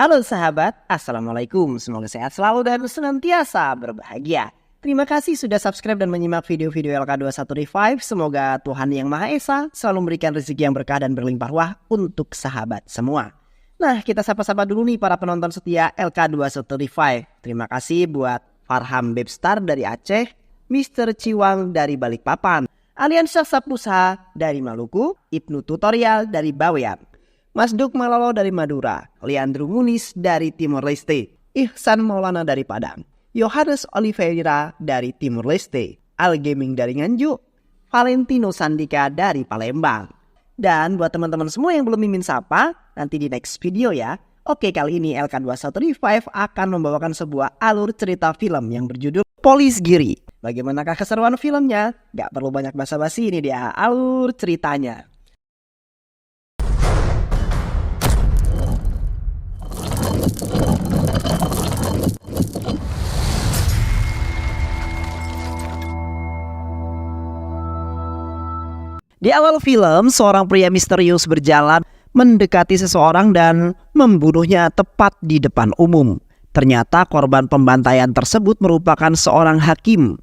Halo sahabat, Assalamualaikum. Semoga sehat selalu dan senantiasa berbahagia. Terima kasih sudah subscribe dan menyimak video-video LK21 Revive. Semoga Tuhan Yang Maha Esa selalu memberikan rezeki yang berkah dan berlimpah ruah untuk sahabat semua. Nah, kita sapa-sapa dulu nih para penonton setia LK21 Revive. Terima kasih buat Farham Bebstar dari Aceh, Mr. Ciwang dari Balikpapan, Aliansa Sapusa dari Maluku, Ibnu Tutorial dari Bawean, Mas Duk Malolo dari Madura, Leandro Munis dari Timor Leste, Ihsan Maulana dari Padang, Yohanes Oliveira dari Timor Leste, Al Gaming dari Nganjuk, Valentino Sandika dari Palembang. Dan buat teman-teman semua yang belum mimin sapa, nanti di next video ya. Oke, kali ini LK21 Revive akan membawakan sebuah alur cerita film yang berjudul Polis Giri. Bagaimanakah keseruan filmnya? Gak perlu banyak basa-basi, ini dia alur ceritanya. Di awal film, seorang pria misterius berjalan mendekati seseorang dan membunuhnya tepat di depan umum. Ternyata korban pembantaian tersebut merupakan seorang hakim.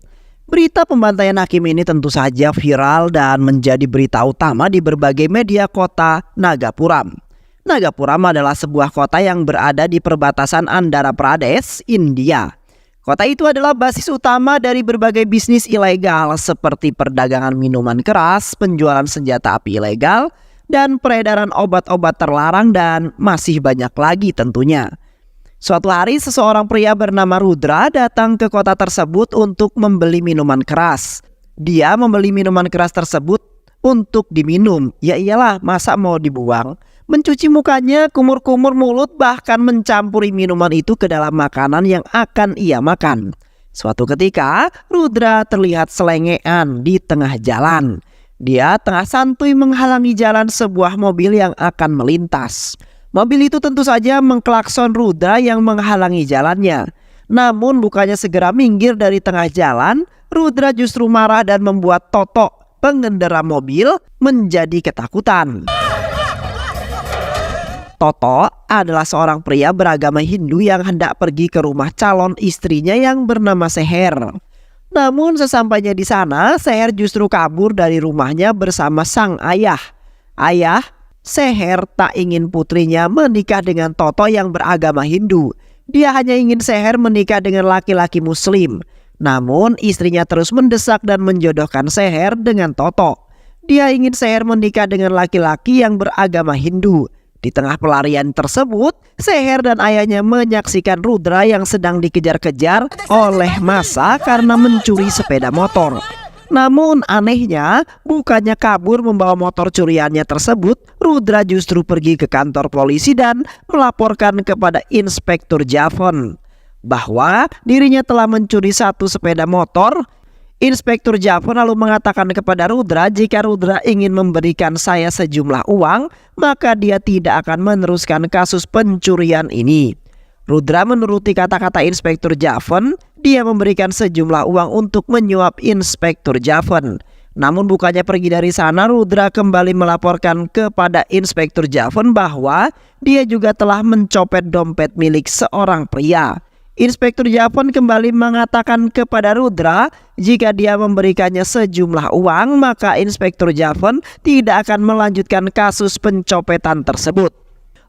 Berita pembantaian hakim ini tentu saja viral dan menjadi berita utama di berbagai media kota Nagapuram. Nagapuram adalah sebuah kota yang berada di perbatasan Andhra Pradesh, India. Kota itu adalah basis utama dari berbagai bisnis ilegal seperti perdagangan minuman keras, penjualan senjata api ilegal, dan peredaran obat-obat terlarang dan masih banyak lagi tentunya. Suatu hari seseorang pria bernama Rudra datang ke kota tersebut untuk membeli minuman keras. Dia membeli minuman keras tersebut untuk diminum. Ya iyalah, masa mau dibuang? Mencuci mukanya, kumur-kumur mulut, bahkan mencampuri minuman itu ke dalam makanan yang akan ia makan. Suatu ketika, Rudra terlihat selengean di tengah jalan. Dia tengah santuy menghalangi jalan sebuah mobil yang akan melintas. Mobil itu tentu saja mengklakson Rudra yang menghalangi jalannya. Namun bukannya segera minggir dari tengah jalan, Rudra justru marah dan membuat Toto, pengendara mobil, menjadi ketakutan. Toto adalah seorang pria beragama Hindu yang hendak pergi ke rumah calon istrinya yang bernama Seher. Namun sesampainya di sana, Seher justru kabur dari rumahnya bersama sang ayah. Seher tak ingin putrinya menikah dengan Toto yang beragama Hindu. Dia hanya ingin Seher menikah dengan laki-laki Muslim. Namun istrinya terus mendesak dan menjodohkan Seher dengan Toto. Dia ingin Seher menikah dengan laki-laki yang beragama Hindu. Di tengah pelarian tersebut, Seher dan ayahnya menyaksikan Rudra yang sedang dikejar-kejar oleh massa karena mencuri sepeda motor. Namun anehnya, bukannya kabur membawa motor curiannya tersebut, Rudra justru pergi ke kantor polisi dan melaporkan kepada Inspektur Javon bahwa dirinya telah mencuri satu sepeda motor. Inspektur Javon lalu mengatakan kepada Rudra, jika Rudra ingin memberikan saya sejumlah uang, maka dia tidak akan meneruskan kasus pencurian ini. Rudra menuruti kata-kata Inspektur Javon. Dia memberikan sejumlah uang untuk menyuap Inspektur Javon. Namun bukannya pergi dari sana, Rudra kembali melaporkan kepada Inspektur Javon bahwa dia juga telah mencopet dompet milik seorang pria. Inspektur Javon kembali mengatakan kepada Rudra, jika dia memberikannya sejumlah uang, maka Inspektur Javon tidak akan melanjutkan kasus pencopetan tersebut.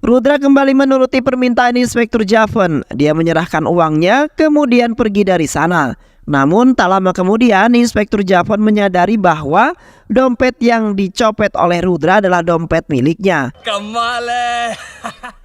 Rudra kembali menuruti permintaan Inspektur Javon. Dia menyerahkan uangnya, kemudian pergi dari sana. Namun tak lama kemudian Inspektur Javon menyadari bahwa dompet yang dicopet oleh Rudra adalah dompet miliknya.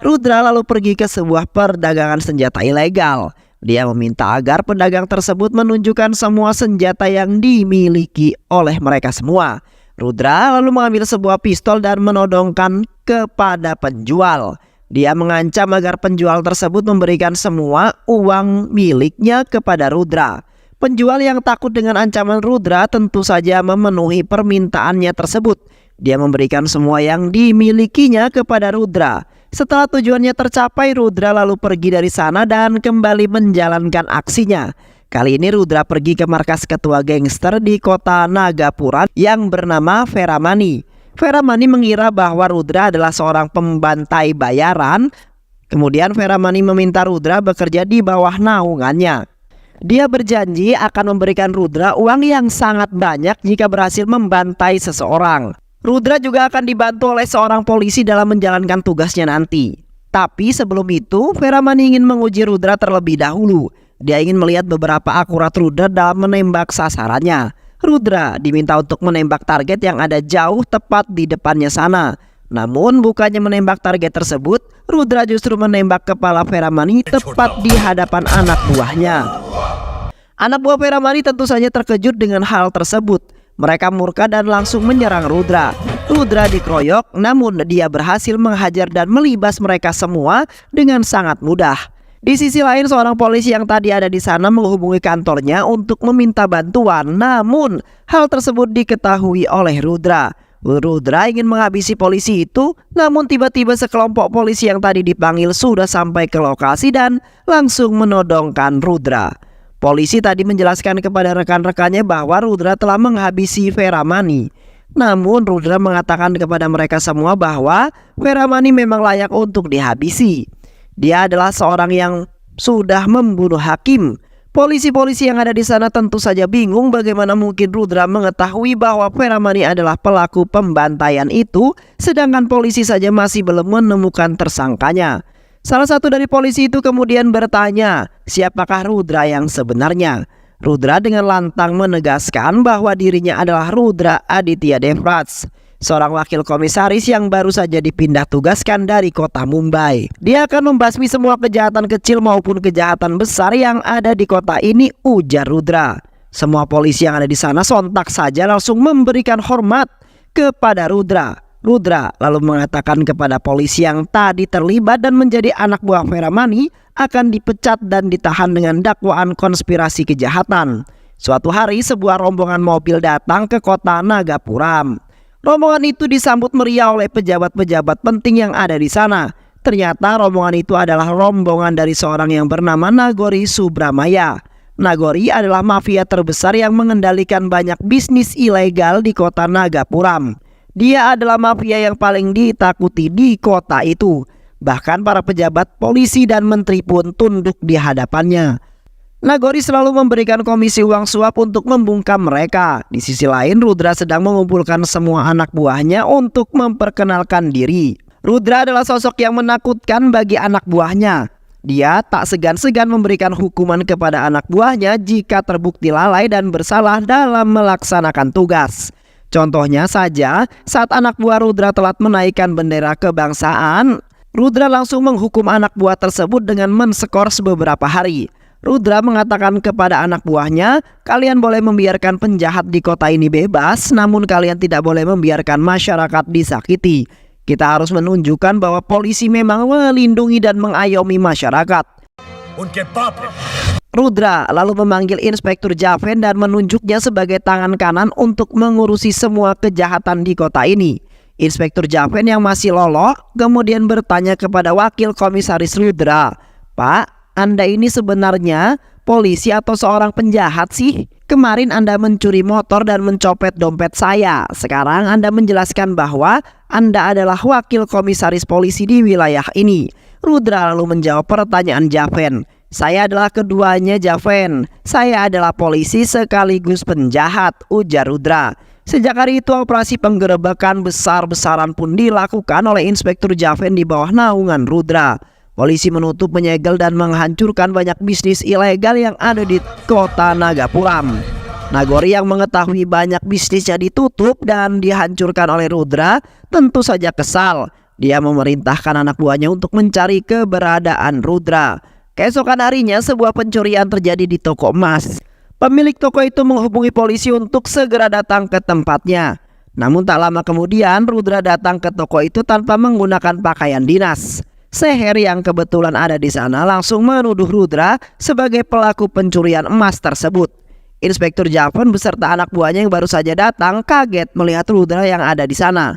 Rudra lalu pergi ke sebuah perdagangan senjata ilegal. Dia meminta agar pedagang tersebut menunjukkan semua senjata yang dimiliki oleh mereka semua. Rudra lalu mengambil sebuah pistol dan menodongkan kepada penjual. Dia mengancam agar penjual tersebut memberikan semua uang miliknya kepada Rudra. Penjual yang takut dengan ancaman Rudra tentu saja memenuhi permintaannya tersebut. Dia memberikan semua yang dimilikinya kepada Rudra. Setelah tujuannya tercapai, Rudra lalu pergi dari sana dan kembali menjalankan aksinya. Kali ini Rudra pergi ke markas ketua gangster di kota Nagapura yang bernama Veramani. Veramani mengira bahwa Rudra adalah seorang pembantai bayaran Kemudian Feramani meminta Rudra bekerja di bawah naungannya. Dia berjanji akan memberikan Rudra uang yang sangat banyak jika berhasil membantai seseorang. Rudra juga akan dibantu oleh seorang polisi dalam menjalankan tugasnya nanti. Tapi sebelum itu, Feramani ingin menguji Rudra terlebih dahulu. Dia ingin melihat beberapa akurat Rudra dalam menembak sasarannya. Rudra diminta untuk menembak target yang ada jauh tepat di depannya sana. Namun bukannya menembak target tersebut, Rudra justru menembak kepala Feramani tepat di hadapan anak buahnya. Anak buah Feramani tentu saja terkejut dengan hal tersebut. Mereka murka dan langsung menyerang Rudra. Rudra dikeroyok, namun dia berhasil menghajar dan melibas mereka semua dengan sangat mudah. Di sisi lain, seorang polisi yang tadi ada di sana menghubungi kantornya untuk meminta bantuan. Namun hal tersebut diketahui oleh Rudra. Rudra ingin menghabisi polisi itu, namun tiba-tiba sekelompok polisi yang tadi dipanggil sudah sampai ke lokasi dan langsung menodongkan Rudra. Polisi tadi menjelaskan kepada rekan-rekannya bahwa Rudra telah menghabisi Feramani. Namun Rudra mengatakan kepada mereka semua bahwa Feramani memang layak untuk dihabisi. Dia adalah seorang yang sudah membunuh hakim. Polisi-polisi yang ada di sana tentu saja bingung bagaimana mungkin Rudra mengetahui bahwa Feramani adalah pelaku pembantaian itu, sedangkan polisi saja masih belum menemukan tersangkanya. Salah satu dari polisi itu kemudian bertanya, siapakah Rudra yang sebenarnya? Rudra dengan lantang menegaskan bahwa dirinya adalah Rudra Aditya Devraj, seorang wakil komisaris yang baru saja dipindah tugaskan dari kota Mumbai. Dia akan membasmi semua kejahatan kecil maupun kejahatan besar yang ada di kota ini, ujar Rudra. Semua polisi yang ada di sana sontak saja langsung memberikan hormat kepada Rudra. Rudra lalu mengatakan kepada polisi yang tadi terlibat dan menjadi anak buah Feramani akan dipecat dan ditahan dengan dakwaan konspirasi kejahatan. Suatu hari sebuah rombongan mobil datang ke kota Nagapuram. Rombongan itu disambut meriah oleh pejabat-pejabat penting yang ada di sana. Ternyata rombongan itu adalah rombongan dari seorang yang bernama Nagori Subramaya. Nagori adalah mafia terbesar yang mengendalikan banyak bisnis ilegal di kota Nagapuram. Dia adalah mafia yang paling ditakuti di kota itu. Bahkan para pejabat, polisi, dan menteri pun tunduk di hadapannya. Nagori selalu memberikan komisi uang suap untuk membungkam mereka. Di sisi lain, Rudra sedang mengumpulkan semua anak buahnya untuk memperkenalkan diri. Rudra adalah sosok yang menakutkan bagi anak buahnya. Dia tak segan-segan memberikan hukuman kepada anak buahnya jika terbukti lalai dan bersalah dalam melaksanakan tugas. Contohnya saja, saat anak buah Rudra telat menaikkan bendera kebangsaan, Rudra langsung menghukum anak buah tersebut dengan menskors beberapa hari. Rudra mengatakan kepada anak buahnya, kalian boleh membiarkan penjahat di kota ini bebas, namun kalian tidak boleh membiarkan masyarakat disakiti. Kita harus menunjukkan bahwa polisi memang melindungi dan mengayomi masyarakat. Rudra lalu memanggil Inspektur Javen dan menunjuknya sebagai tangan kanan untuk mengurusi semua kejahatan di kota ini. Inspektur Javen yang masih loloh kemudian bertanya kepada wakil komisaris Rudra, "Pak, Anda ini sebenarnya polisi atau seorang penjahat sih? Kemarin Anda mencuri motor dan mencopet dompet saya. Sekarang Anda menjelaskan bahwa Anda adalah wakil komisaris polisi di wilayah ini." Rudra lalu menjawab pertanyaan Javen. "Saya adalah keduanya, Javen. Saya adalah polisi sekaligus penjahat," ujar Rudra. Sejak hari itu operasi penggerebekan besar-besaran pun dilakukan oleh Inspektur Javen di bawah naungan Rudra. Polisi menutup, menyegel, dan menghancurkan banyak bisnis ilegal yang ada di kota Nagapuram. Nagori yang mengetahui banyak bisnisnya ditutup dan dihancurkan oleh Rudra tentu saja kesal. Dia memerintahkan anak buahnya untuk mencari keberadaan Rudra. Keesokan harinya sebuah pencurian terjadi di toko emas. Pemilik toko itu menghubungi polisi untuk segera datang ke tempatnya. Namun tak lama kemudian Rudra datang ke toko itu tanpa menggunakan pakaian dinas. Seher yang kebetulan ada di sana langsung menuduh Rudra sebagai pelaku pencurian emas tersebut. Inspektur Javen beserta anak buahnya yang baru saja datang kaget melihat Rudra yang ada di sana.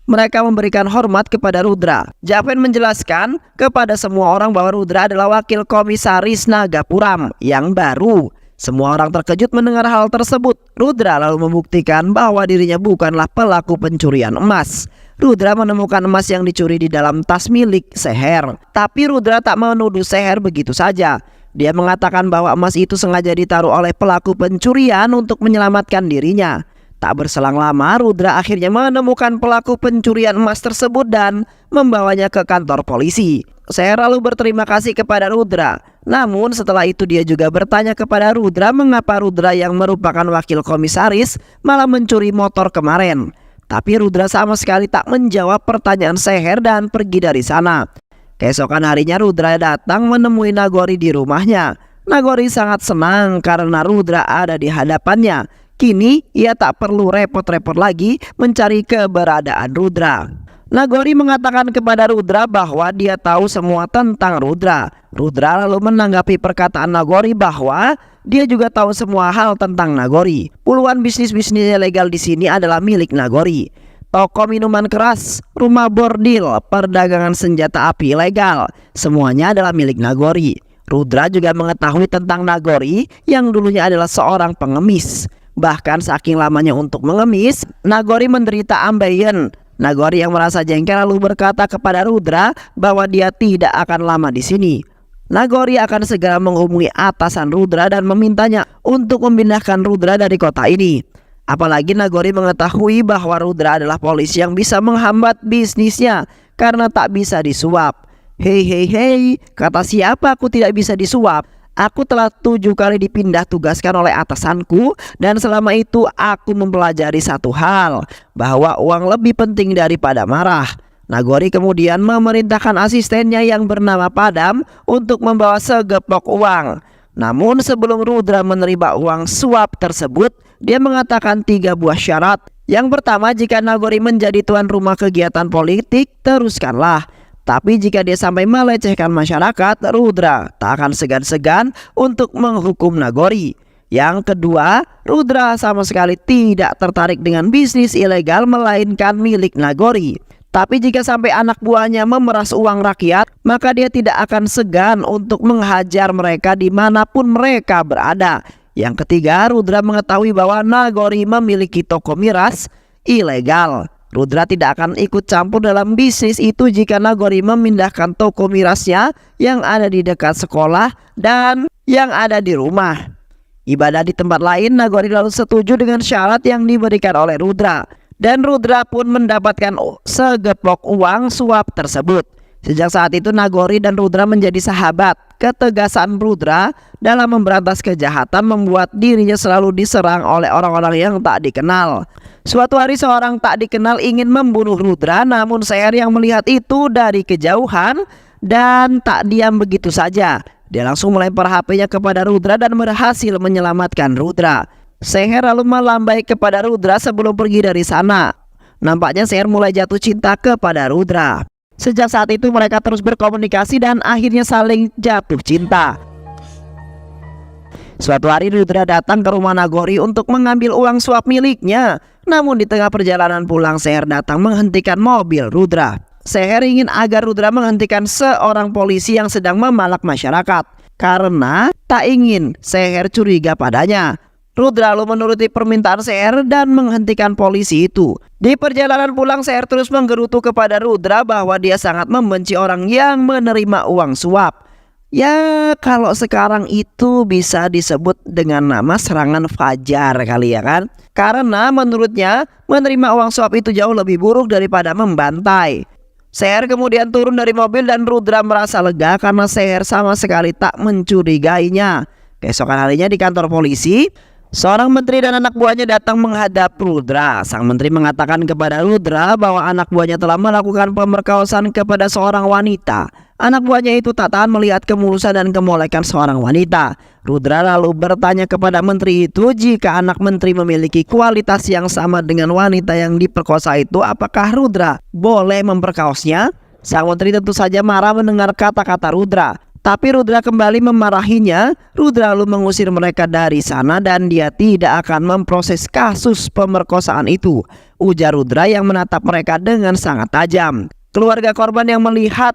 Mereka memberikan hormat kepada Rudra. Javen menjelaskan kepada semua orang bahwa Rudra adalah wakil komisaris Nagapuram yang baru. Semua orang terkejut mendengar hal tersebut. Rudra lalu membuktikan bahwa dirinya bukanlah pelaku pencurian emas. Rudra menemukan emas yang dicuri di dalam tas milik Seher. Tapi Rudra tak menuduh Seher begitu saja. Dia mengatakan bahwa emas itu sengaja ditaruh oleh pelaku pencurian untuk menyelamatkan dirinya. Tak berselang lama, Rudra akhirnya menemukan pelaku pencurian emas tersebut dan membawanya ke kantor polisi. Seher lalu berterima kasih kepada Rudra. Namun setelah itu dia juga bertanya kepada Rudra mengapa Rudra yang merupakan wakil komisaris malah mencuri motor kemarin. Tapi Rudra sama sekali tak menjawab pertanyaan Seher dan pergi dari sana. Keesokan harinya Rudra datang menemui Nagori di rumahnya. Nagori sangat senang karena Rudra ada di hadapannya. Kini ia tak perlu repot-repot lagi mencari keberadaan Rudra. Nagori mengatakan kepada Rudra bahwa dia tahu semua tentang Rudra. Rudra lalu menanggapi perkataan Nagori bahwa dia juga tahu semua hal tentang Nagori. Puluhan bisnis-bisnis ilegal di sini adalah milik Nagori. Toko minuman keras, rumah bordil, perdagangan senjata api ilegal, semuanya adalah milik Nagori. Rudra juga mengetahui tentang Nagori yang dulunya adalah seorang pengemis. Bahkan saking lamanya untuk mengemis, Nagori menderita ambeien. Nagori yang merasa jengkel lalu berkata kepada Rudra bahwa dia tidak akan lama di sini. Nagori akan segera menghubungi atasan Rudra dan memintanya untuk memindahkan Rudra dari kota ini. Apalagi Nagori mengetahui bahwa Rudra adalah polisi yang bisa menghambat bisnisnya karena tak bisa disuap. Hei, kata siapa aku tidak bisa disuap? Aku telah 7 kali dipindah tugaskan oleh atasanku dan selama itu aku mempelajari satu hal, bahwa uang lebih penting daripada marah. Nagori kemudian memerintahkan asistennya yang bernama Padam untuk membawa segepok uang. Namun sebelum Rudra menerima uang suap tersebut, dia mengatakan 3 buah syarat. Yang pertama, jika Nagori menjadi tuan rumah kegiatan politik, teruskanlah. Tapi jika dia sampai melecehkan masyarakat, Rudra tak akan segan-segan untuk menghukum Nagori. Yang kedua, Rudra sama sekali tidak tertarik dengan bisnis ilegal melainkan milik Nagori. Tapi jika sampai anak buahnya memeras uang rakyat, maka dia tidak akan segan untuk menghajar mereka dimanapun mereka berada. Yang ketiga, Rudra mengetahui bahwa Nagori memiliki toko miras ilegal. Rudra tidak akan ikut campur dalam bisnis itu jika Nagori memindahkan toko mirasnya yang ada di dekat sekolah dan yang ada di rumah. Ibadah di tempat lain, Nagori lalu setuju dengan syarat yang diberikan oleh Rudra. Dan Rudra pun mendapatkan segepok uang suap tersebut. Sejak saat itu Nagori dan Rudra menjadi sahabat. Ketegasan Rudra dalam memberantas kejahatan membuat dirinya selalu diserang oleh orang-orang yang tak dikenal. Suatu hari seorang tak dikenal ingin membunuh Rudra, namun Seher yang melihat itu dari kejauhan dan tak diam begitu saja. Dia langsung melempar HP-nya kepada Rudra dan berhasil menyelamatkan Rudra. Seher lalu melambai kepada Rudra sebelum pergi dari sana. Nampaknya Seher mulai jatuh cinta kepada Rudra. Sejak saat itu mereka terus berkomunikasi dan akhirnya saling jatuh cinta. Suatu hari Rudra datang ke rumah Nagori untuk mengambil uang suap miliknya. Namun di tengah perjalanan pulang, Seher datang menghentikan mobil Rudra. Seher ingin agar Rudra menghentikan seorang polisi yang sedang memalak masyarakat karena tak ingin Seher curiga padanya. Rudra lalu menuruti permintaan Seher dan menghentikan polisi itu. Di perjalanan pulang, Seher terus menggerutu kepada Rudra bahwa dia sangat membenci orang yang menerima uang suap. Ya, kalau sekarang itu bisa disebut dengan nama serangan fajar kali ya kan? Karena menurutnya menerima uang suap itu jauh lebih buruk daripada membantai. Seher kemudian turun dari mobil dan Rudra merasa lega karena Seher sama sekali tak mencurigainya. Keesokan harinya di kantor polisi, seorang menteri dan anak buahnya datang menghadap Rudra. Sang menteri mengatakan kepada Rudra bahwa anak buahnya telah melakukan pemerkosaan kepada seorang wanita. Anak buahnya itu tak tahan melihat kemulusan dan kemolekan seorang wanita. Rudra lalu bertanya kepada menteri itu jika anak menteri memiliki kualitas yang sama dengan wanita yang diperkosa itu, apakah Rudra boleh memperkaosnya? Sang menteri tentu saja marah mendengar kata-kata Rudra. Tapi Rudra kembali memarahinya. Rudra lalu mengusir mereka dari sana dan dia tidak akan memproses kasus pemerkosaan itu, ujar Rudra yang menatap mereka dengan sangat tajam. Keluarga korban yang melihat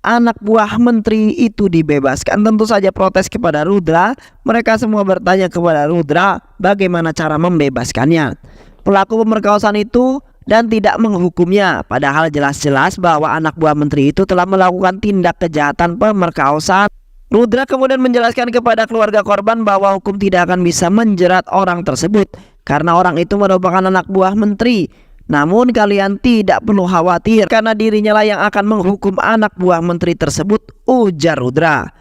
anak buah menteri itu dibebaskan. Tentu saja protes kepada Rudra. Mereka semua bertanya kepada Rudra bagaimana cara membebaskannya. Pelaku pemerkosaan itu dan tidak menghukumnya, padahal jelas-jelas bahwa anak buah menteri itu telah melakukan tindak kejahatan pemerkosaan. Rudra kemudian menjelaskan kepada keluarga korban bahwa hukum tidak akan bisa menjerat orang tersebut karena orang itu merupakan anak buah menteri. Namun kalian tidak perlu khawatir karena dirinya lah yang akan menghukum anak buah menteri tersebut, ujar Rudra.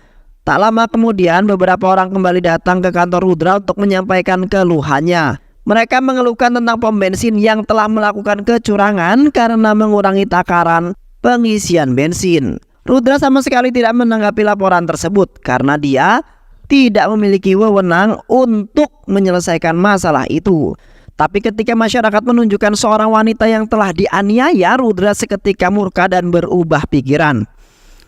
Tak lama kemudian beberapa orang kembali datang ke kantor Rudra untuk menyampaikan keluhannya. Mereka mengeluhkan tentang pom bensin yang telah melakukan kecurangan karena mengurangi takaran pengisian bensin. Rudra sama sekali tidak menanggapi laporan tersebut karena dia tidak memiliki wewenang untuk menyelesaikan masalah itu. Tapi ketika masyarakat menunjukkan seorang wanita yang telah dianiaya, Rudra seketika murka dan berubah pikiran.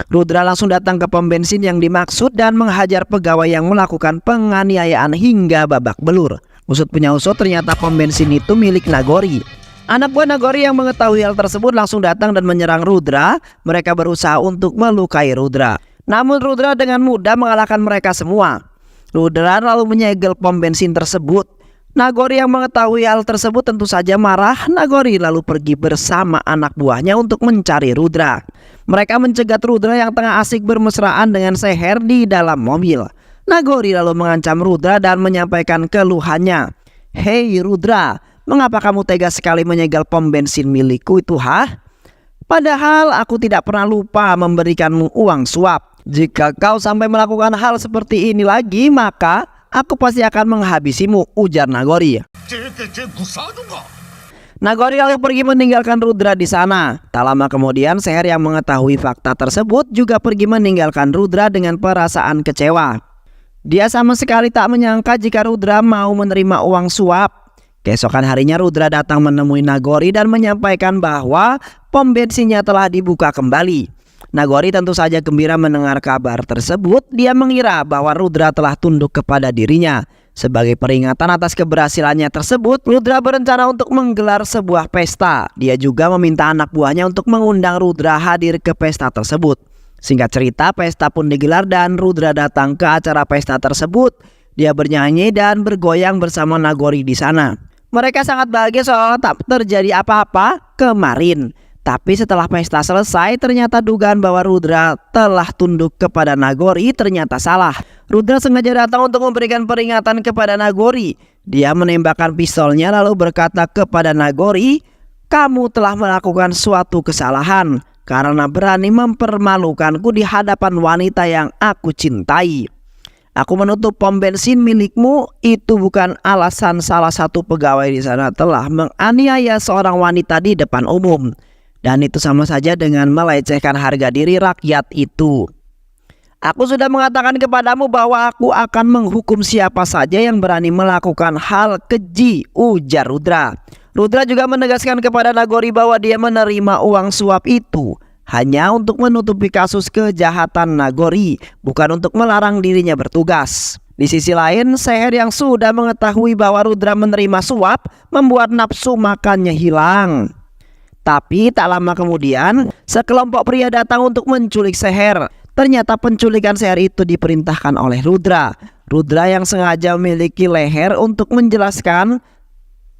Rudra langsung datang ke pom bensin yang dimaksud dan menghajar pegawai yang melakukan penganiayaan hingga babak belur. Usut punya usut, ternyata pom bensin itu milik Nagori. Anak buah Nagori yang mengetahui hal tersebut langsung datang dan menyerang Rudra. Mereka berusaha untuk melukai Rudra. Namun Rudra dengan mudah mengalahkan mereka semua. Rudra lalu menyegel pom bensin tersebut. Nagori yang mengetahui hal tersebut tentu saja marah. Nagori lalu pergi bersama anak buahnya untuk mencari Rudra. Mereka mencegat Rudra yang tengah asik bermesraan dengan Seher di dalam mobil. Nagori lalu mengancam Rudra dan menyampaikan keluhannya. "Hei Rudra, mengapa kamu tega sekali menyegel pom bensin milikku itu, ha? Padahal aku tidak pernah lupa memberikanmu uang suap. Jika kau sampai melakukan hal seperti ini lagi, maka aku pasti akan menghabisimu," ujar Nagori. Nagori lalu pergi meninggalkan Rudra di sana. Tak lama kemudian Seher yang mengetahui fakta tersebut juga pergi meninggalkan Rudra dengan perasaan kecewa. Dia sama sekali tak menyangka jika Rudra mau menerima uang suap. Keesokan harinya Rudra datang menemui Nagori dan menyampaikan bahwa pom bensinnya telah dibuka kembali. Nagori tentu saja gembira mendengar kabar tersebut. Dia mengira bahwa Rudra telah tunduk kepada dirinya. Sebagai peringatan atas keberhasilannya tersebut, Rudra berencana untuk menggelar sebuah pesta. Dia juga meminta anak buahnya untuk mengundang Rudra hadir ke pesta tersebut. Singkat cerita, pesta pun digelar dan Rudra datang ke acara pesta tersebut. Dia bernyanyi dan bergoyang bersama Nagori di sana. Mereka sangat bahagia seolah tak terjadi apa-apa kemarin. Tapi setelah pesta selesai, ternyata dugaan bahwa Rudra telah tunduk kepada Nagori ternyata salah. Rudra sengaja datang untuk memberikan peringatan kepada Nagori. Dia menembakkan pistolnya lalu berkata kepada Nagori, "Kamu telah melakukan suatu kesalahan karena berani mempermalukanku di hadapan wanita yang aku cintai. Aku menutup pom bensin milikmu itu bukan alasan salah satu pegawai di sana telah menganiaya seorang wanita di depan umum. Dan itu sama saja dengan melecehkan harga diri rakyat itu. Aku sudah mengatakan kepadamu bahwa aku akan menghukum siapa saja yang berani melakukan hal keji," ujar Rudra. Rudra juga menegaskan kepada Nagori bahwa dia menerima uang suap itu hanya untuk menutupi kasus kejahatan Nagori, bukan untuk melarang dirinya bertugas. Di sisi lain, Seher yang sudah mengetahui bahwa Rudra menerima suap membuat nafsu makannya hilang. Tapi tak lama kemudian, sekelompok pria datang untuk menculik Seher. Ternyata penculikan Seher itu diperintahkan oleh Rudra. Rudra yang sengaja memiliki leher untuk menjelaskan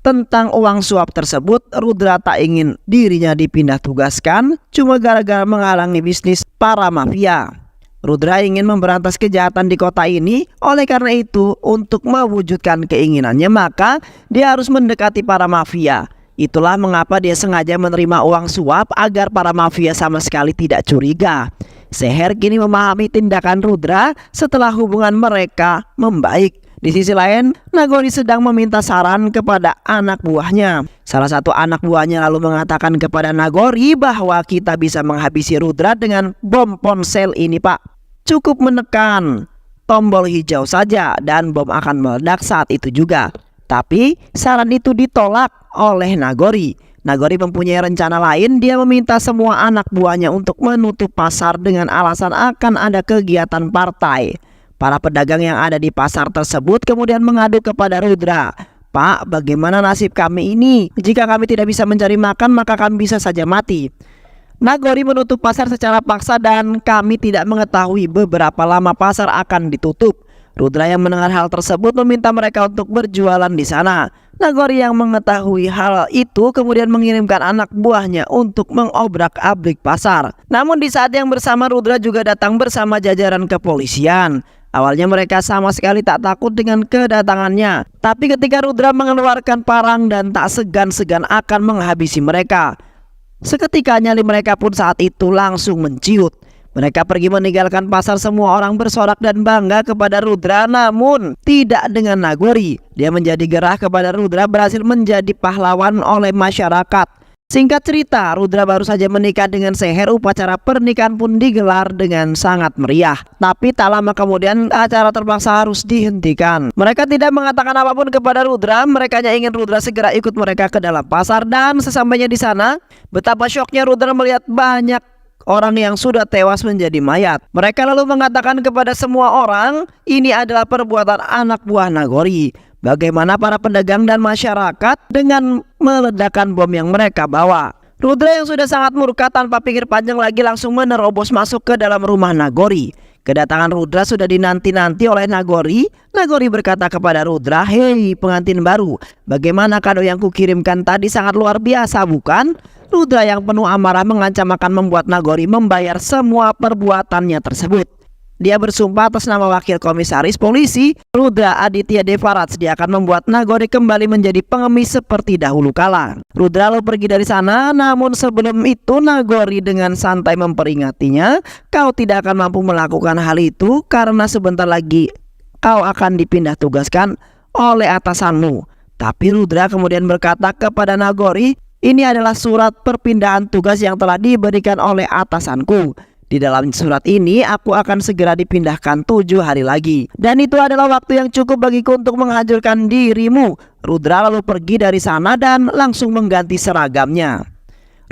tentang uang suap tersebut. Rudra tak ingin dirinya dipindah tugaskan cuma gara-gara menghalangi bisnis para mafia. Rudra ingin memberantas kejahatan di kota ini. Oleh karena itu, untuk mewujudkan keinginannya maka dia harus mendekati para mafia. Itulah mengapa dia sengaja menerima uang suap agar para mafia sama sekali tidak curiga. Seher kini memahami tindakan Rudra setelah hubungan mereka membaik. Di sisi lain, Nagori sedang meminta saran kepada anak buahnya. Salah satu anak buahnya lalu mengatakan kepada Nagori bahwa kita bisa menghabisi Rudra dengan bom ponsel ini, Pak. Cukup menekan tombol hijau saja dan bom akan meledak saat itu juga. Tapi saran itu ditolak oleh Nagori. Nagori mempunyai rencana lain. Dia meminta semua anak buahnya untuk menutup pasar dengan alasan akan ada kegiatan partai. Para pedagang yang ada di pasar tersebut kemudian mengadu kepada Rudra. "Pak, bagaimana nasib kami ini? Jika kami tidak bisa mencari makan maka kami bisa saja mati." Nagori menutup pasar secara paksa dan kami tidak mengetahui beberapa lama pasar akan ditutup. Rudra yang mendengar hal tersebut meminta mereka untuk berjualan di sana. Nagori yang mengetahui hal itu kemudian mengirimkan anak buahnya untuk mengobrak-abrik pasar. Namun di saat yang bersama Rudra juga datang bersama jajaran kepolisian. Awalnya mereka sama sekali tak takut dengan kedatangannya. Tapi ketika Rudra mengeluarkan parang dan tak segan-segan akan menghabisi mereka, seketika nyali mereka pun saat itu langsung menciut. Mereka pergi meninggalkan pasar, semua orang bersorak dan bangga kepada Rudra, namun tidak dengan Nagori. Dia menjadi gerah kepada Rudra berhasil menjadi pahlawan oleh masyarakat. Singkat cerita, Rudra baru saja menikah dengan Seher. Upacara pernikahan pun digelar dengan sangat meriah. Tapi tak lama kemudian acara terpaksa harus dihentikan. Mereka tidak mengatakan apapun kepada Rudra. Mereka hanya ingin Rudra segera ikut mereka ke dalam pasar. Dan sesampainya di sana, betapa syoknya Rudra melihat banyak orang yang sudah tewas menjadi mayat. Mereka lalu mengatakan kepada semua orang, ini adalah perbuatan anak buah Nagori. Bagaimana para pedagang dan masyarakat dengan meledakkan bom yang mereka bawa. Rudra yang sudah sangat murka tanpa pikir panjang lagi langsung menerobos masuk ke dalam rumah Nagori. Kedatangan Rudra sudah dinanti-nanti oleh Nagori. Nagori berkata kepada Rudra, "Hei pengantin baru, bagaimana kado yang kukirimkan tadi, sangat luar biasa bukan?" Rudra yang penuh amarah mengancam akan membuat Nagori membayar semua perbuatannya tersebut. Dia bersumpah atas nama wakil komisaris polisi Rudra Aditya Devarats, dia akan membuat Nagori kembali menjadi pengemis seperti dahulu kala. Rudra lalu pergi dari sana, namun sebelum itu Nagori dengan santai memperingatinya, "Kau tidak akan mampu melakukan hal itu karena sebentar lagi kau akan dipindah tugaskan oleh atasanmu." Tapi Rudra kemudian berkata kepada Nagori, "Ini adalah surat perpindahan tugas yang telah diberikan oleh atasanku. Di dalam surat ini aku akan segera dipindahkan 7 hari lagi. Dan itu adalah waktu yang cukup bagiku untuk menghancurkan dirimu." Rudra lalu pergi dari sana dan langsung mengganti seragamnya.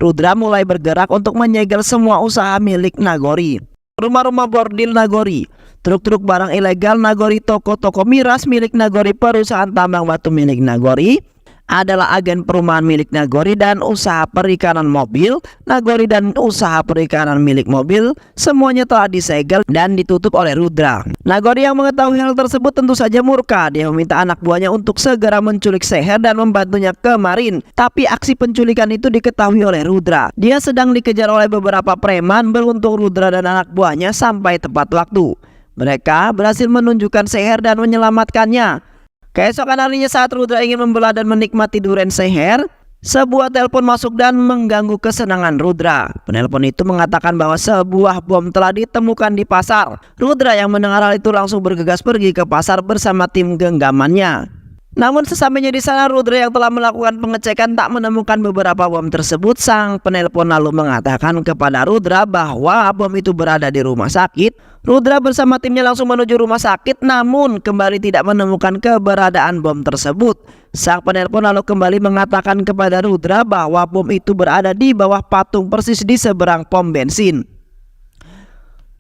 Rudra mulai bergerak untuk menyegel semua usaha milik Nagori. Rumah-rumah bordil Nagori, truk-truk barang ilegal Nagori, toko-toko miras milik Nagori, perusahaan tambang batu milik Nagori, adalah agen perumahan milik Nagori, dan usaha perikanan mobil Nagori dan usaha perikanan milik mobil semuanya telah disegel dan ditutup oleh Rudra. Nagori yang mengetahui hal tersebut tentu saja murka. Dia meminta anak buahnya untuk segera menculik Seher dan membantunya kemarin. Tapi aksi penculikan itu diketahui oleh Rudra. Dia sedang dikejar oleh beberapa preman. Beruntung Rudra dan anak buahnya sampai tepat waktu. Mereka berhasil menunjukkan Seher dan menyelamatkannya. Keesokan harinya saat Rudra ingin membelah dan menikmati durian Seher, sebuah telepon masuk dan mengganggu kesenangan Rudra. Penelpon itu mengatakan bahwa sebuah bom telah ditemukan di pasar. Rudra yang mendengar hal itu langsung bergegas pergi ke pasar bersama tim genggamannya. Namun sesampainya di sana, Rudra yang telah melakukan pengecekan tak menemukan beberapa bom tersebut. Sang penelpon lalu mengatakan kepada Rudra bahwa bom itu berada di rumah sakit. Rudra bersama timnya langsung menuju rumah sakit, namun kembali tidak menemukan keberadaan bom tersebut. Sang penelpon lalu kembali mengatakan kepada Rudra bahwa bom itu berada di bawah patung persis di seberang pom bensin.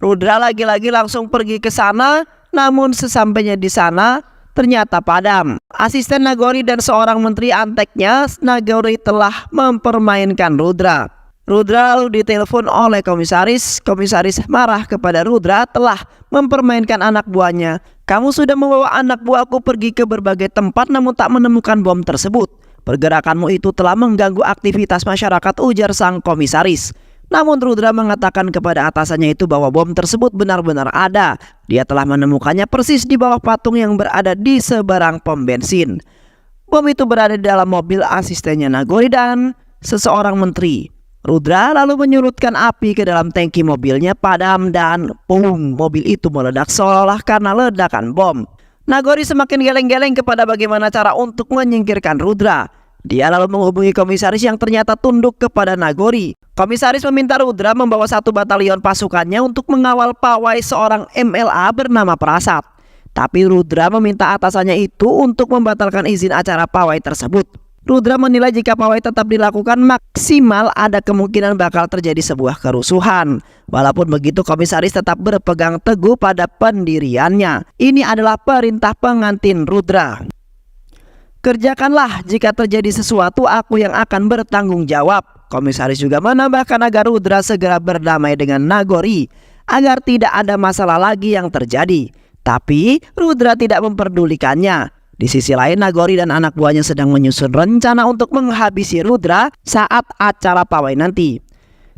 Rudra lagi-lagi langsung pergi ke sana, namun sesampainya di sana ternyata padam. Asisten Nagori dan seorang menteri anteknya, Nagori telah mempermainkan Rudra. Rudra lalu ditelepon oleh komisaris. Komisaris marah kepada Rudra telah mempermainkan anak buahnya. "Kamu sudah membawa anak buahku pergi ke berbagai tempat namun tak menemukan bom tersebut. Pergerakanmu itu telah mengganggu aktivitas masyarakat," ujar sang komisaris. Namun Rudra mengatakan kepada atasannya itu bahwa bom tersebut benar-benar ada. Dia telah menemukannya persis di bawah patung yang berada di seberang pom bensin. Bom itu berada di dalam mobil asistennya Nagori dan seseorang menteri. Rudra lalu menyurutkan api ke dalam tangki mobilnya, padam dan boom, mobil itu meledak seolah karena ledakan bom. Nagori semakin geleng-geleng kepada bagaimana cara untuk menyingkirkan Rudra. Dia lalu menghubungi komisaris yang ternyata tunduk kepada Nagori. Komisaris meminta Rudra membawa 1 batalion pasukannya untuk mengawal pawai seorang MLA bernama Prasad. Tapi Rudra meminta atasannya itu untuk membatalkan izin acara pawai tersebut. Rudra menilai jika pawai tetap dilakukan maksimal ada kemungkinan bakal terjadi sebuah kerusuhan. Walaupun begitu, komisaris tetap berpegang teguh pada pendiriannya. Ini adalah perintah pengantin Rudra. "Kerjakanlah, jika terjadi sesuatu aku yang akan bertanggung jawab." Komisaris juga menambahkan agar Rudra segera berdamai dengan Nagori agar tidak ada masalah lagi yang terjadi. Tapi Rudra tidak memperdulikannya. Di sisi lain, Nagori dan anak buahnya sedang menyusun rencana untuk menghabisi Rudra saat acara pawai nanti.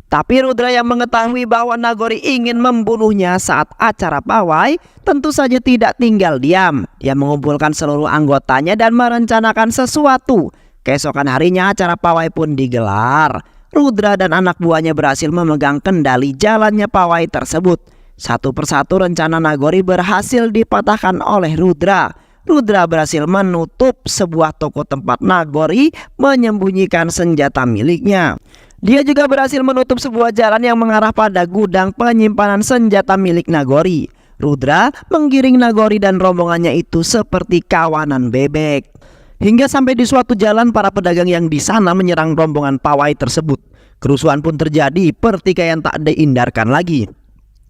Tapi Rudra yang mengetahui bahwa Nagori ingin membunuhnya saat acara pawai tentu saja tidak tinggal diam. Dia mengumpulkan seluruh anggotanya dan merencanakan sesuatu. Keesokan harinya acara pawai pun digelar. Rudra dan anak buahnya berhasil memegang kendali jalannya pawai tersebut. Satu persatu rencana Nagori berhasil dipatahkan oleh Rudra. Rudra berhasil menutup sebuah toko tempat Nagori menyembunyikan senjata miliknya. Dia juga berhasil menutup sebuah jalan yang mengarah pada gudang penyimpanan senjata milik Nagori. Rudra menggiring Nagori dan rombongannya itu seperti kawanan bebek. Hingga sampai di suatu jalan, para pedagang yang di sana menyerang rombongan pawai tersebut. Kerusuhan pun terjadi, pertikaian tak dihindarkan lagi.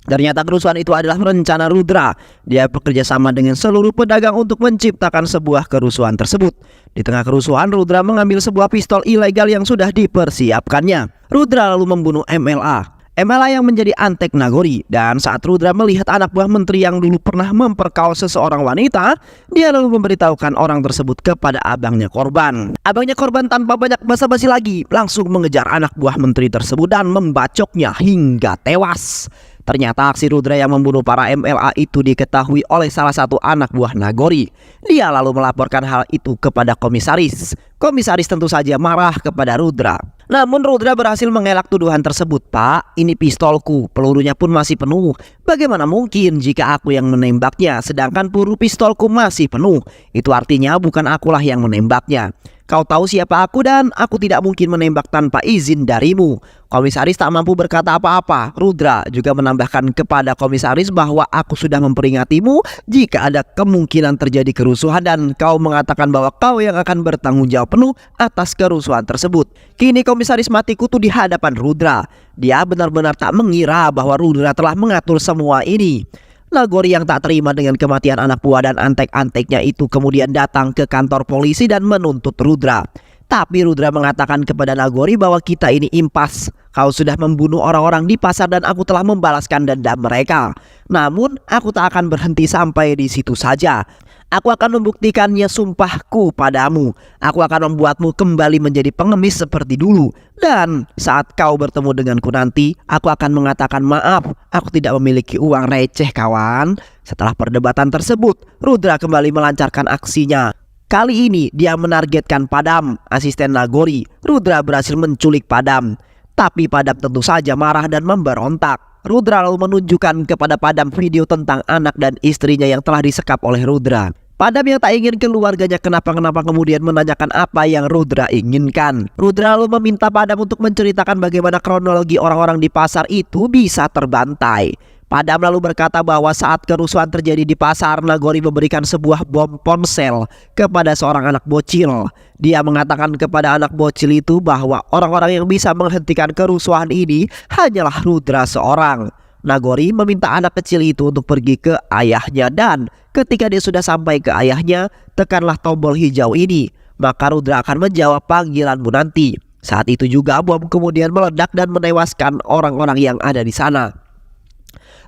Ternyata kerusuhan itu adalah rencana Rudra. Dia bekerja sama dengan seluruh pedagang untuk menciptakan sebuah kerusuhan tersebut. Di tengah kerusuhan, Rudra mengambil sebuah pistol ilegal yang sudah dipersiapkannya. Rudra lalu membunuh MLA. MLA yang menjadi antek Nagori. Dan saat Rudra melihat anak buah menteri yang dulu pernah memperkaos seseorang wanita, dia lalu memberitahukan orang tersebut kepada abangnya korban. Abangnya korban tanpa banyak basa-basi lagi langsung mengejar anak buah menteri tersebut dan membacoknya hingga tewas. Ternyata aksi Rudra yang membunuh para MLA itu diketahui oleh salah satu anak buah Nagori. Dia lalu melaporkan hal itu kepada komisaris. Komisaris tentu saja marah kepada Rudra. Namun Rudra berhasil mengelak tuduhan tersebut. Pak, ini pistolku, pelurunya pun masih penuh. Bagaimana mungkin jika aku yang menembaknya, sedangkan peluru pistolku masih penuh? Itu artinya bukan akulah yang menembaknya. Kau tahu siapa aku dan aku tidak mungkin menembak tanpa izin darimu. Komisaris tak mampu berkata apa-apa. Rudra juga menambahkan kepada komisaris bahwa aku sudah memperingatimu jika ada kemungkinan terjadi kerusuhan dan kau mengatakan bahwa kau yang akan bertanggung jawab penuh atas kerusuhan tersebut. Kini komisaris mati kutu di hadapan Rudra. Dia benar-benar tak mengira bahwa Rudra telah mengatur semua ini. Nagori yang tak terima dengan kematian anak buah dan antek-anteknya itu kemudian datang ke kantor polisi dan menuntut Rudra. Tapi Rudra mengatakan kepada Nagori bahwa kita ini impas. Kau sudah membunuh orang-orang di pasar dan aku telah membalaskan dendam mereka. Namun aku tak akan berhenti sampai di situ saja. Aku akan membuktikannya sumpahku padamu. Aku akan membuatmu kembali menjadi pengemis seperti dulu. Dan saat kau bertemu denganku nanti, aku akan mengatakan maaf. Aku tidak memiliki uang receh, kawan. Setelah perdebatan tersebut, Rudra kembali melancarkan aksinya. Kali ini dia menargetkan Padam, asisten Nagori. Rudra berhasil menculik Padam. Tapi Padam tentu saja marah dan memberontak. Rudra lalu menunjukkan kepada Padam video tentang anak dan istrinya yang telah disekap oleh Rudra. Padam yang tak ingin keluarganya kenapa-kenapa kemudian menanyakan apa yang Rudra inginkan. Rudra lalu meminta Padam untuk menceritakan bagaimana kronologi orang-orang di pasar itu bisa terbantai. Padam lalu berkata bahwa saat kerusuhan terjadi di pasar, Nagori memberikan sebuah bom ponsel kepada seorang anak bocil. Dia mengatakan kepada anak bocil itu bahwa orang-orang yang bisa menghentikan kerusuhan ini hanyalah Rudra seorang. Nagori meminta anak kecil itu untuk pergi ke ayahnya dan ketika dia sudah sampai ke ayahnya, tekanlah tombol hijau ini. Maka Rudra akan menjawab panggilanmu nanti. Saat itu juga bom kemudian meledak dan menewaskan orang-orang yang ada di sana.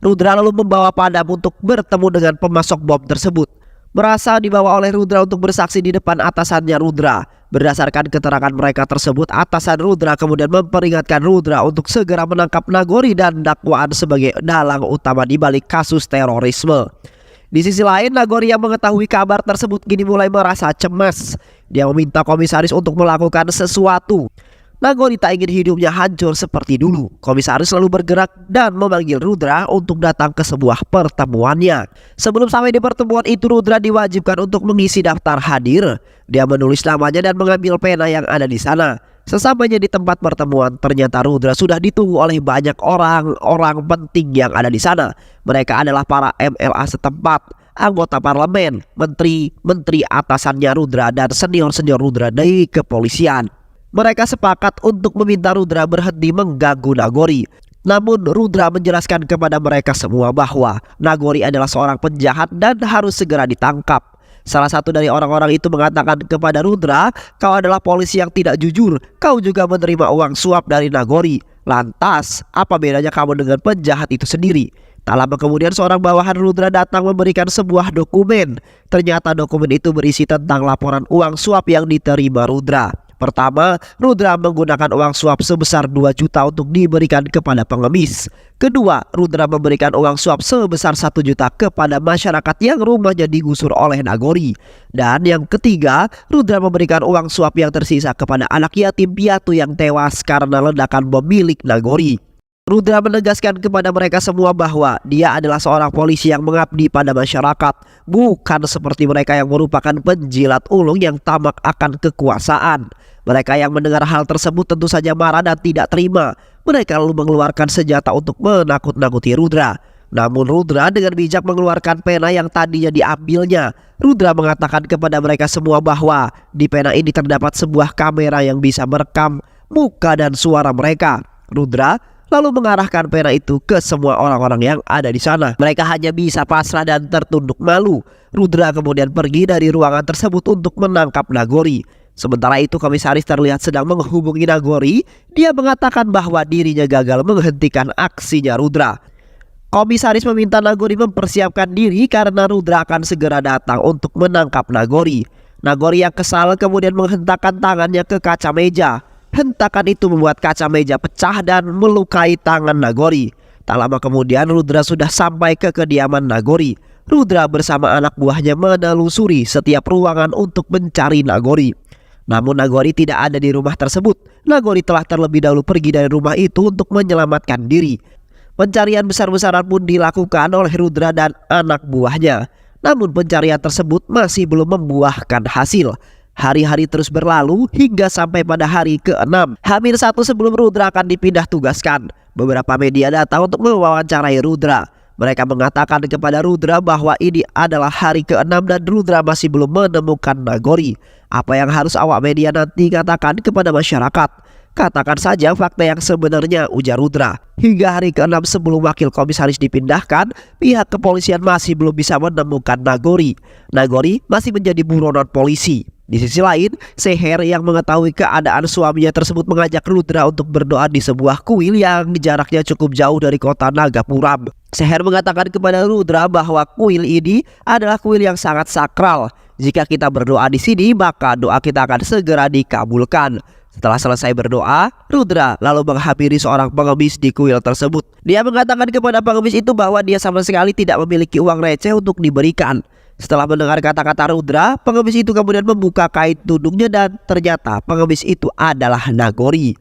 Rudra lalu membawa Padam untuk bertemu dengan pemasok bom tersebut. Merasa dibawa oleh Rudra untuk bersaksi di depan atasannya Rudra. Berdasarkan keterangan mereka tersebut, atasan Rudra kemudian memperingatkan Rudra untuk segera menangkap Nagori dan dakwaan sebagai dalang utama di balik kasus terorisme. Di sisi lain, Nagori yang mengetahui kabar tersebut kini mulai merasa cemas. Dia meminta komisaris untuk melakukan sesuatu. Nagori tak ingin hidupnya hancur seperti dulu. Komisaris lalu bergerak dan memanggil Rudra untuk datang ke sebuah pertemuannya. Sebelum sampai di pertemuan itu, Rudra diwajibkan untuk mengisi daftar hadir. Dia menulis namanya dan mengambil pena yang ada di sana. Sesampainya di tempat pertemuan, ternyata Rudra sudah ditunggu oleh banyak orang penting yang ada di sana. Mereka adalah para MLA setempat, anggota parlemen, menteri atasannya Rudra, dan senior-senior Rudra dari kepolisian. Mereka sepakat untuk meminta Rudra berhenti mengganggu Nagori. Namun Rudra menjelaskan kepada mereka semua bahwa Nagori adalah seorang penjahat dan harus segera ditangkap. Salah satu dari orang-orang itu mengatakan kepada Rudra, "Kau adalah polisi yang tidak jujur. Kau juga menerima uang suap dari Nagori. Lantas, apa bedanya kamu dengan penjahat itu sendiri?" Tak lama kemudian seorang bawahan Rudra datang memberikan sebuah dokumen. Ternyata dokumen itu berisi tentang laporan uang suap yang diterima Rudra. Pertama, Rudra menggunakan uang suap sebesar 2 juta untuk diberikan kepada pengemis. Kedua, Rudra memberikan uang suap sebesar 1 juta kepada masyarakat yang rumahnya digusur oleh Nagori. Dan yang ketiga, Rudra memberikan uang suap yang tersisa kepada anak yatim piatu yang tewas karena ledakan bom milik Nagori. Rudra menegaskan kepada mereka semua bahwa dia adalah seorang polisi yang mengabdi pada masyarakat, bukan seperti mereka yang merupakan penjilat ulung yang tamak akan kekuasaan. Mereka yang mendengar hal tersebut tentu saja marah dan tidak terima. Mereka lalu mengeluarkan senjata untuk menakut-nakuti Rudra. Namun Rudra dengan bijak mengeluarkan pena yang tadinya diambilnya. Rudra mengatakan kepada mereka semua bahwa di pena ini terdapat sebuah kamera yang bisa merekam muka dan suara mereka. Rudra lalu mengarahkan pena itu ke semua orang-orang yang ada di sana. Mereka hanya bisa pasrah dan tertunduk malu. Rudra kemudian pergi dari ruangan tersebut untuk menangkap Nagori. Sementara itu komisaris terlihat sedang menghubungi Nagori. Dia mengatakan bahwa dirinya gagal menghentikan aksinya Rudra. Komisaris meminta Nagori mempersiapkan diri karena Rudra akan segera datang untuk menangkap Nagori. Nagori yang kesal kemudian menghentakkan tangannya ke kaca meja. Hentakan itu membuat kaca meja pecah dan melukai tangan Nagori. Tak lama kemudian Rudra sudah sampai ke kediaman Nagori. Rudra bersama anak buahnya menelusuri setiap ruangan untuk mencari Nagori. Namun Nagori tidak ada di rumah tersebut. Nagori telah terlebih dahulu pergi dari rumah itu untuk menyelamatkan diri. Pencarian besar-besaran pun dilakukan oleh Rudra dan anak buahnya. Namun pencarian tersebut masih belum membuahkan hasil. Hari-hari terus berlalu hingga sampai pada hari ke-6. Hamin 1 sebelum Rudra akan dipindah tugaskan, beberapa media datang untuk mewawancarai Rudra. Mereka mengatakan kepada Rudra bahwa ini adalah hari ke-6 dan Rudra masih belum menemukan Nagori. Apa yang harus awak media nanti katakan kepada masyarakat? Katakan saja fakta yang sebenarnya, ujar Rudra. Hingga hari ke-6 sebelum wakil komisaris dipindahkan, pihak kepolisian masih belum bisa menemukan Nagori. Nagori masih menjadi buronan polisi. Di sisi lain, Seher yang mengetahui keadaan suaminya tersebut mengajak Rudra untuk berdoa di sebuah kuil yang jaraknya cukup jauh dari kota Nagapuram. Seher mengatakan kepada Rudra bahwa kuil ini adalah kuil yang sangat sakral. Jika kita berdoa di sini, maka doa kita akan segera dikabulkan. Setelah selesai berdoa, Rudra lalu menghampiri seorang pengemis di kuil tersebut. Dia mengatakan kepada pengemis itu bahwa dia sama sekali tidak memiliki uang receh untuk diberikan. Setelah mendengar kata-kata Rudra, pengemis itu kemudian membuka kain tudungnya dan ternyata pengemis itu adalah Nagori.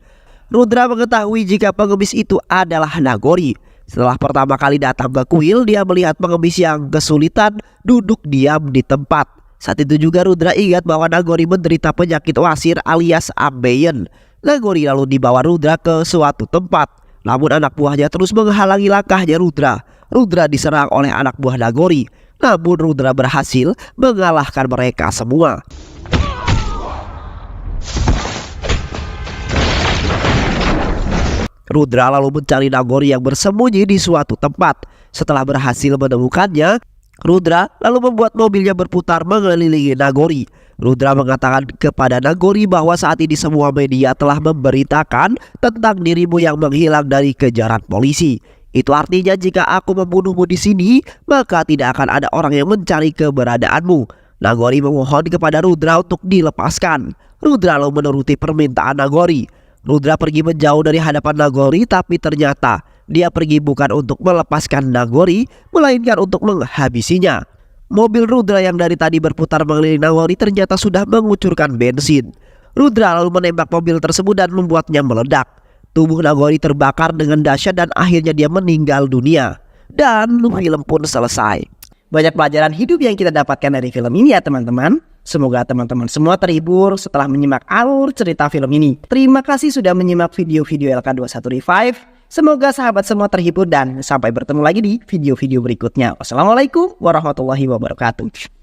Rudra mengetahui jika pengemis itu adalah Nagori. Setelah pertama kali datang ke kuil, dia melihat pengemis yang kesulitan duduk diam di tempat. Saat itu juga Rudra ingat bahwa Nagori menderita penyakit wasir alias ambeien. Nagori lalu dibawa Rudra ke suatu tempat. Namun anak buahnya terus menghalangi langkahnya Rudra. Rudra diserang oleh anak buah Nagori. Namun Rudra berhasil mengalahkan mereka semua. Rudra lalu mencari Nagori yang bersembunyi di suatu tempat. Setelah berhasil menemukannya, Rudra lalu membuat mobilnya berputar mengelilingi Nagori. Rudra mengatakan kepada Nagori bahwa saat ini semua media telah memberitakan tentang dirimu yang menghilang dari kejaran polisi. Itu artinya jika aku membunuhmu di sini, maka tidak akan ada orang yang mencari keberadaanmu. Nagori memohon kepada Rudra untuk dilepaskan. Rudra lalu menuruti permintaan Nagori. Rudra pergi menjauh dari hadapan Nagori, tapi ternyata dia pergi bukan untuk melepaskan Nagori, melainkan untuk menghabisinya. Mobil Rudra yang dari tadi berputar mengelilingi Nagori ternyata sudah mengucurkan bensin. Rudra lalu menembak mobil tersebut dan membuatnya meledak. Tubuh Nagori terbakar dengan dahsyat dan akhirnya dia meninggal dunia. Dan film pun selesai. Banyak pelajaran hidup yang kita dapatkan dari film ini ya teman-teman. Semoga teman-teman semua terhibur setelah menyimak alur cerita film ini. Terima kasih sudah menyimak video-video LK21 Revive. Semoga sahabat semua terhibur dan sampai bertemu lagi di video-video berikutnya. Wassalamualaikum warahmatullahi wabarakatuh.